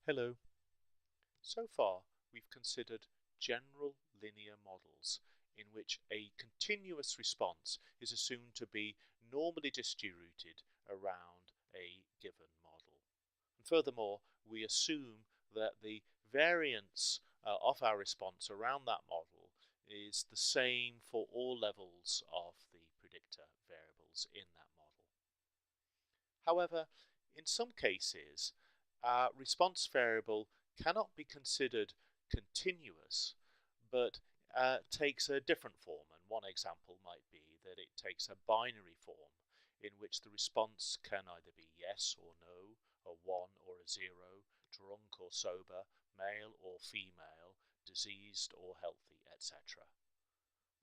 Hello. So far, we've considered general linear models in which a continuous response is assumed to be normally distributed around a given model. And furthermore, we assume that the variance of our response around that model is the same for all levels of the predictor variables in that model. However, in some cases, our response variable cannot be considered continuous, but takes a different form. And one example might be that it takes a binary form in which the response can either be yes or no, a 1 or a 0, drunk or sober, male or female, diseased or healthy, etc.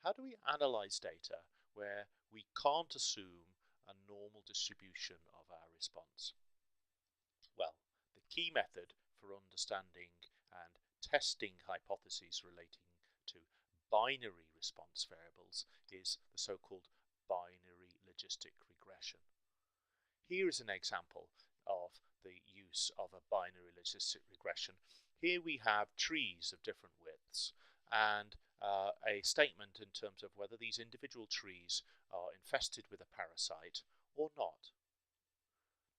How do we analyze data where we can't assume a normal distribution of our response? Well, the key method for understanding and testing hypotheses relating to binary response variables is the so-called binary logistic regression. Here is an example of the use of a binary logistic regression. Here we have trees of different widths and a statement in terms of whether these individual trees are infested with a parasite or not.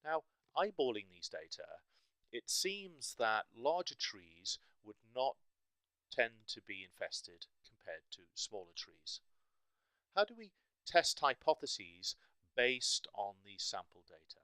Now, eyeballing these data, it seems that larger trees would not tend to be infested compared to smaller trees. How do we test hypotheses based on these sample data?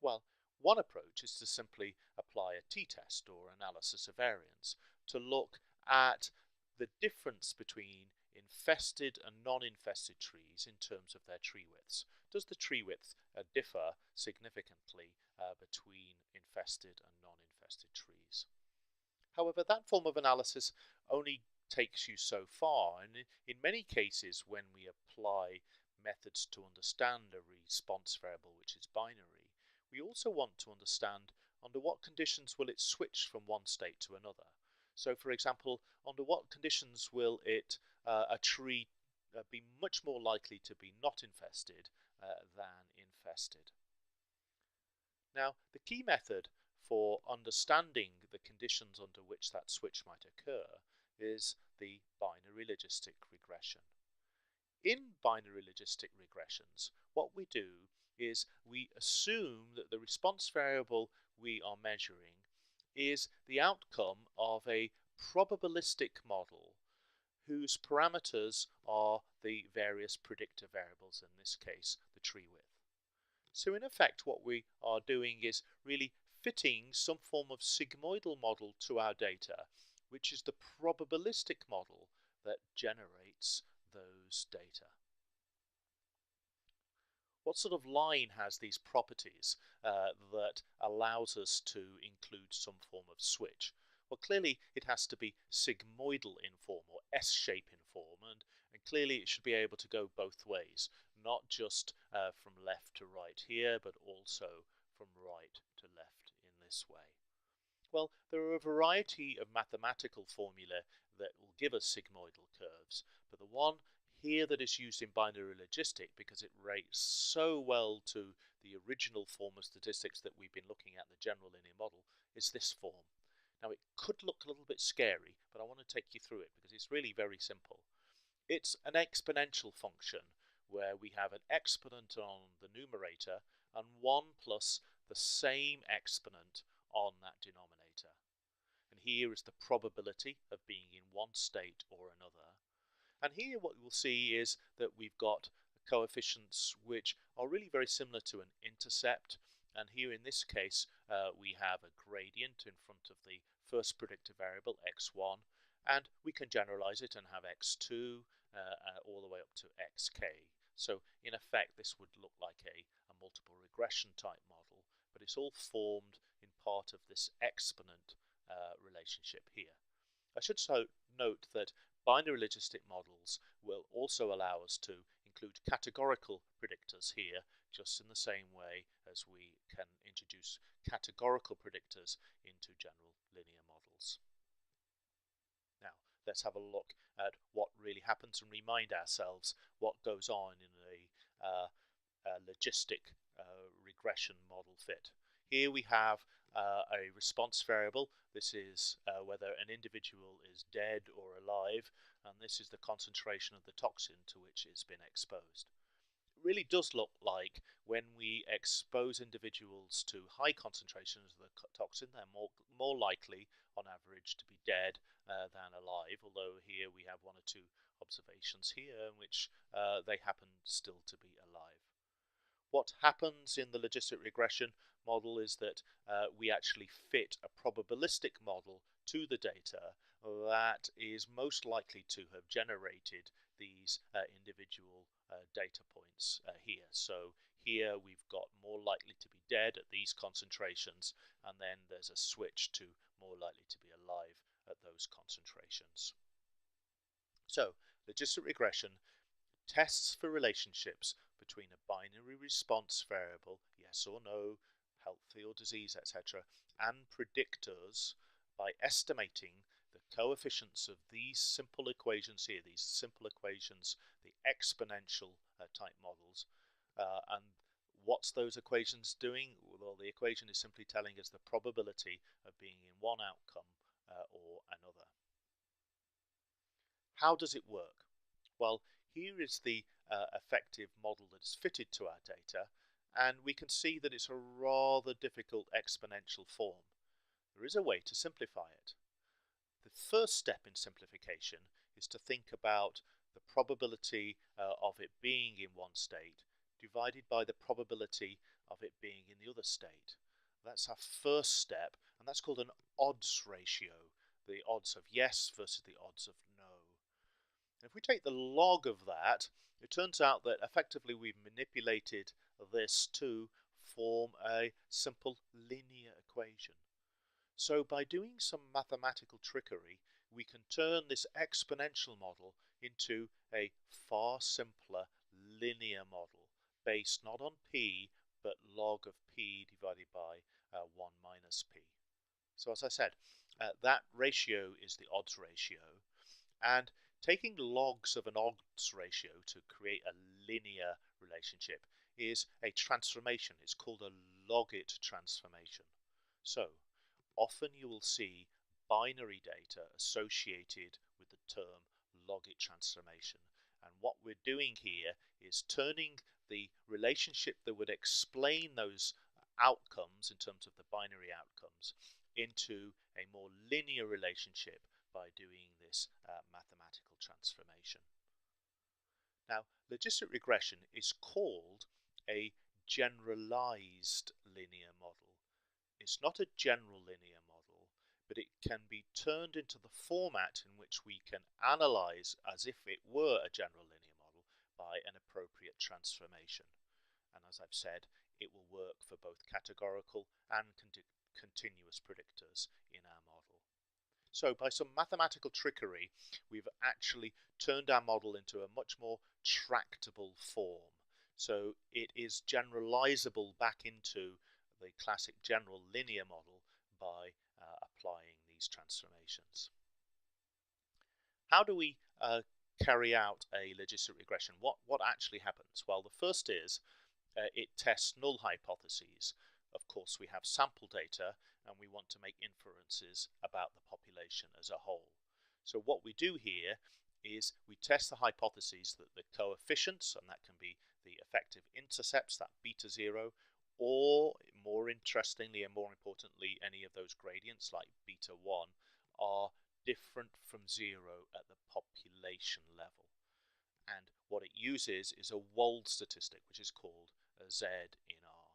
Well, one approach is to simply apply a t-test or analysis of variance to look at the difference between infested and non-infested trees in terms of their tree widths. Does the tree width differ significantly between infested and non-infested trees? However, that form of analysis only takes you so far, and in many cases when we apply methods to understand a response variable which is binary, we also want to understand under what conditions will it switch from one state to another. So, for example, under what conditions will a tree be much more likely to be not infested than infested? Now, the key method for understanding the conditions under which that switch might occur is the binary logistic regression. In binary logistic regressions, what we do is we assume that the response variable we are measuring is the outcome of a probabilistic model whose parameters are the various predictor variables, in this case the tree width. So in effect what we are doing is really fitting some form of sigmoidal model to our data, which is the probabilistic model that generates those data. What sort of line has these properties that allows us to include some form of switch? Well, clearly it has to be sigmoidal in form or S-shape in form, and clearly it should be able to go both ways, not just from left to right here, but also from right to left in this way. Well, there are a variety of mathematical formulae that will give us sigmoidal curves, but the one here that is used in binary logistic, because it relates so well to the original form of statistics that we've been looking at, the general linear model, is this form. Now it could look a little bit scary, but I want to take you through it because it's really very simple. It's an exponential function where we have an exponent on the numerator and 1 plus the same exponent on that denominator. And here is the probability of being in one state or another. And here what we'll see is that we've got coefficients which are really very similar to an intercept. And here in this case, we have a gradient in front of the first predictor variable, x1, and we can generalize it and have x2 all the way up to xk. So in effect, this would look like a multiple regression type model, but it's all formed in part of this exponent relationship here. I should note that binary logistic models will also allow us to include categorical predictors here, just in the same way as we can introduce categorical predictors into general linear models. Now, let's have a look at what really happens and remind ourselves what goes on in a logistic regression model fit. Here we have a response variable. This is whether an individual is dead or alive, and this is the concentration of the toxin to which it's been exposed. It really does look like when we expose individuals to high concentrations of the toxin, they're more likely on average to be dead than alive, although here we have one or two observations here in which they happen still to be alive. What happens in the logistic regression model is that we actually fit a probabilistic model to the data that is most likely to have generated these individual data points here. So here we've got more likely to be dead at these concentrations, and then there's a switch to more likely to be alive at those concentrations. So logistic regression tests for relationships between a binary response variable, yes or no, healthy or disease, etc., and predictors by estimating the coefficients of these simple equations here, these simple equations, the exponential type models. And what's those equations doing? Well, the equation is simply telling us the probability of being in one outcome or another. How does it work? Well, here is the effective model that is fitted to our data, and we can see that it's a rather difficult exponential form. There is a way to simplify it. The first step in simplification is to think about the probability of it being in one state divided by the probability of it being in the other state. That's our first step, and that's called an odds ratio, the odds of yes versus the odds of no. If we take the log of that, it turns out that effectively we've manipulated this to form a simple linear equation. So by doing some mathematical trickery, we can turn this exponential model into a far simpler linear model based not on p, but log of p divided by 1 minus p. So as I said, that ratio is the odds ratio, and taking logs of an odds ratio to create a linear relationship is a transformation. It's called a logit transformation. So often you will see binary data associated with the term logit transformation. And what we're doing here is turning the relationship that would explain those outcomes in terms of the binary outcomes into a more linear relationship by doing this mathematical transformation. Now, logistic regression is called a generalized linear model. It's not a general linear model, but it can be turned into the format in which we can analyze as if it were a general linear model by an appropriate transformation. And as I've said, it will work for both categorical and continuous predictors in our model. So by some mathematical trickery, we've actually turned our model into a much more tractable form. So it is generalizable back into the classic general linear model by applying these transformations. How do we carry out a logistic regression? What actually happens? Well, the first is it tests null hypotheses. Of course, we have sample data and we want to make inferences about the population as a whole. So what we do here is we test the hypotheses that the coefficients, and that can be the effective intercepts, that beta 0, or more interestingly and more importantly, any of those gradients like beta 1 are different from 0 at the population level. And what it uses is a Wold statistic, which is called a Z in R.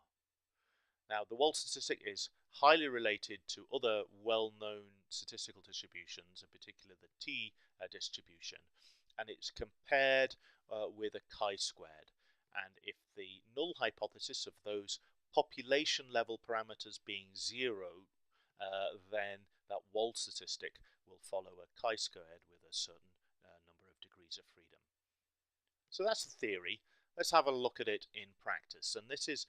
Now, the Wold statistic is highly related to other well-known statistical distributions, in particular the T distribution, and it's compared with a chi-squared. And if the null hypothesis of those population level parameters being 0, then that Wold statistic will follow a chi-squared with a certain number of degrees of freedom. So that's the theory. Let's have a look at it in practice. And this is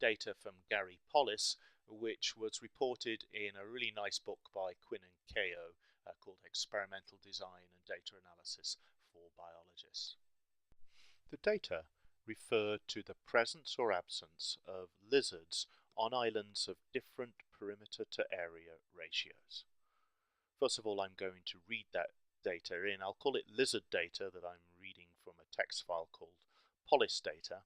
data from Gary Pollis, which was reported in a really nice book by Quinn and Keogh called Experimental Design and Data Analysis for Biologists. The data refer to the presence or absence of lizards on islands of different perimeter to area ratios. First of all, I'm going to read that data in. I'll call it lizard data that I'm reading from a text file called polis data.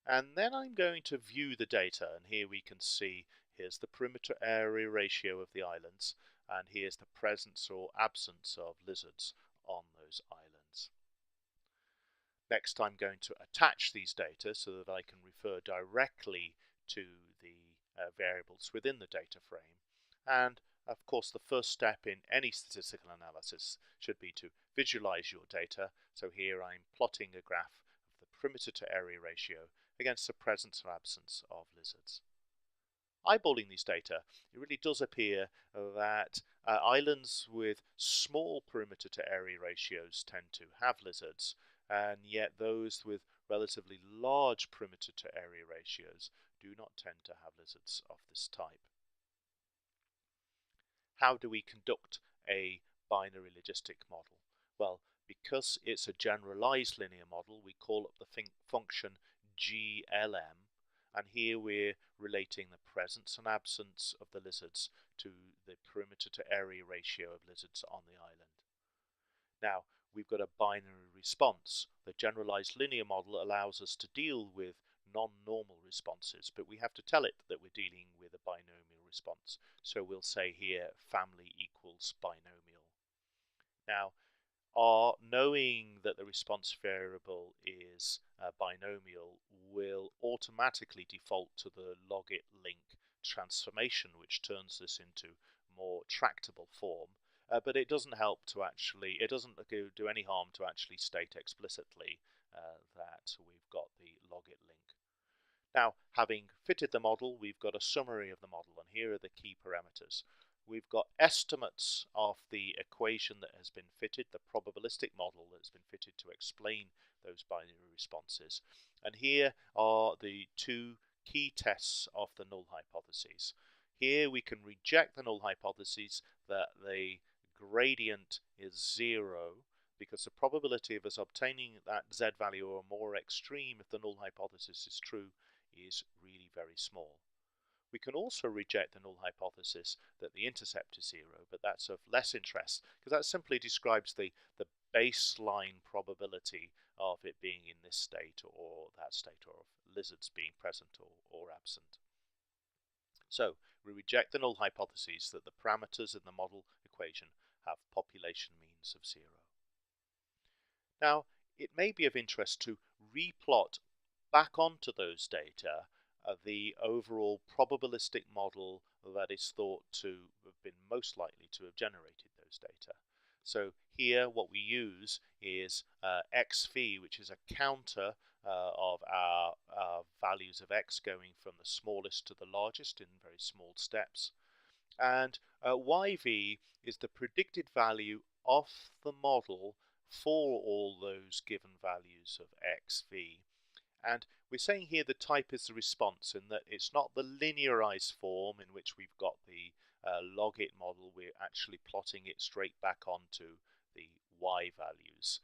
And then I'm going to view the data, and here we can see here's the perimeter area ratio of the islands, and here's the presence or absence of lizards on those islands. Next, I'm going to attach these data so that I can refer directly to the variables within the data frame. And of course, the first step in any statistical analysis should be to visualize your data. So here I'm plotting a graph of the perimeter to area ratio against the presence or absence of lizards. Eyeballing these data, it really does appear that islands with small perimeter to area ratios tend to have lizards, and yet those with relatively large perimeter to area ratios do not tend to have lizards of this type. How do we conduct a binary logistic model? Well, because it's a generalized linear model, we call up the function GLM, and here we're relating the presence and absence of the lizards to the perimeter to area ratio of lizards on the island. Now, we've got a binary response. The generalized linear model allows us to deal with non-normal responses, but we have to tell it that we're dealing with a binomial response. So we'll say here family equals binomial. Now, knowing that the response variable is binomial will automatically default to the logit link transformation, which turns this into more tractable form. But it doesn't help to it doesn't do any harm to actually state explicitly that we've got the logit link. Now, having fitted the model, we've got a summary of the model, and here are the key parameters. We've got estimates of the equation that has been fitted, the probabilistic model that's been fitted to explain those binary responses. And here are the two key tests of the null hypotheses. Here we can reject the null hypotheses that the gradient is 0, because the probability of us obtaining that z value or more extreme if the null hypothesis is true is really very small. We can also reject the null hypothesis that the intercept is 0, but that's of less interest because that simply describes the baseline probability of it being in this state or that state, or of lizards being present or absent. So we reject the null hypothesis that the parameters in the model equation have population means of 0. Now, it may be of interest to replot back onto those data the overall probabilistic model that is thought to have been most likely to have generated those data. So here what we use is xv, which is a counter of our values of x going from the smallest to the largest in very small steps. And yv is the predicted value of the model for all those given values of xv. And we're saying here the type is the response, in that it's not the linearized form in which we've got the logit model. We're actually plotting it straight back onto the y values,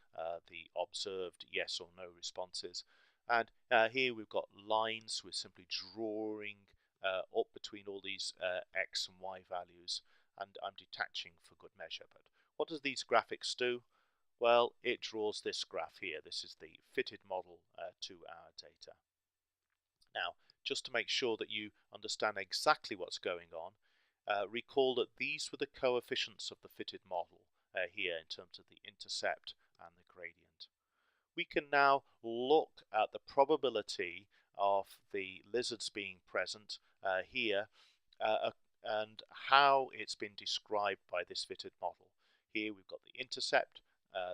the observed yes or no responses. And here we've got lines. We're simply drawing up between all these x and y values, and I'm detaching for good measure. But what does these graphics do? Well, it draws this graph here. This is the fitted model to our data. Now, just to make sure that you understand exactly what's going on, recall that these were the coefficients of the fitted model here in terms of the intercept and the gradient. We can now look at the probability of the lizards being present here and how it's been described by this fitted model. Here we've got the intercept.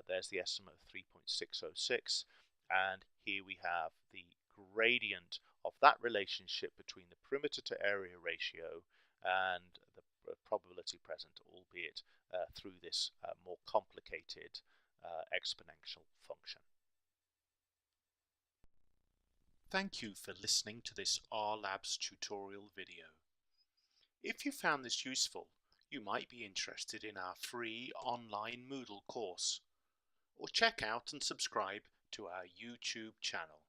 There's the estimate of 3.606, and here we have the gradient of that relationship between the perimeter to area ratio and the probability present, albeit through this more complicated exponential function. Thank you for listening to this R Labs tutorial video. If you found this useful, you might be interested in our free online Moodle course, or check out and subscribe to our YouTube channel.